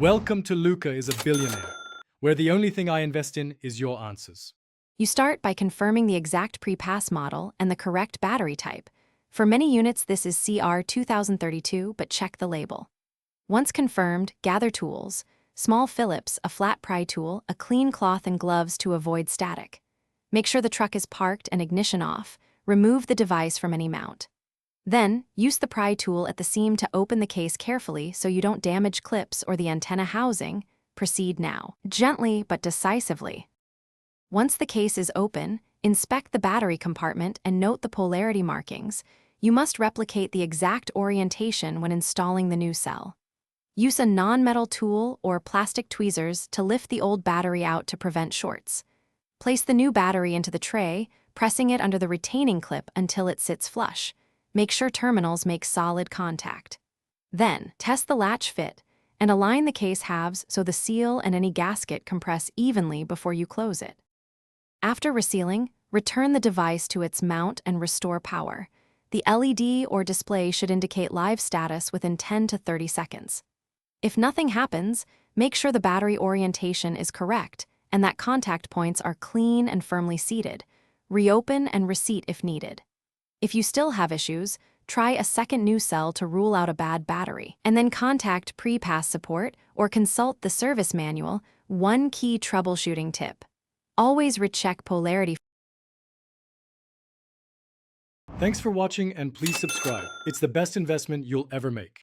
Welcome to Luca is a Billionaire, where the only thing I invest in is your answers. You start by confirming the exact Prepass model and the correct battery type. For many units, this is CR 2032, but check the label. Once confirmed, gather tools, small Phillips, a flat pry tool, a clean cloth and gloves to avoid static. Make sure the truck is parked and ignition off. Remove the device from any mount. Then, use the pry tool at the seam to open the case carefully so you don't damage clips or the antenna housing. Proceed now, gently but decisively. Once the case is open, inspect the battery compartment and note the polarity markings. You must replicate the exact orientation when installing the new cell. Use a non-metal tool or plastic tweezers to lift the old battery out to prevent shorts. Place the new battery into the tray, pressing it under the retaining clip until it sits flush. Make sure terminals make solid contact. Then, test the latch fit and align the case halves so the seal and any gasket compress evenly before you close it. After resealing, return the device to its mount and restore power. The LED or display should indicate live status within 10 to 30 seconds. If nothing happens, make sure the battery orientation is correct and that contact points are clean and firmly seated. Reopen and reseat if needed. If you still have issues, try a second new cell to rule out a bad battery, and then contact Prepass support or consult the service manual. One key troubleshooting tip: always recheck polarity. Thanks for watching and please subscribe. It's the best investment you'll ever make.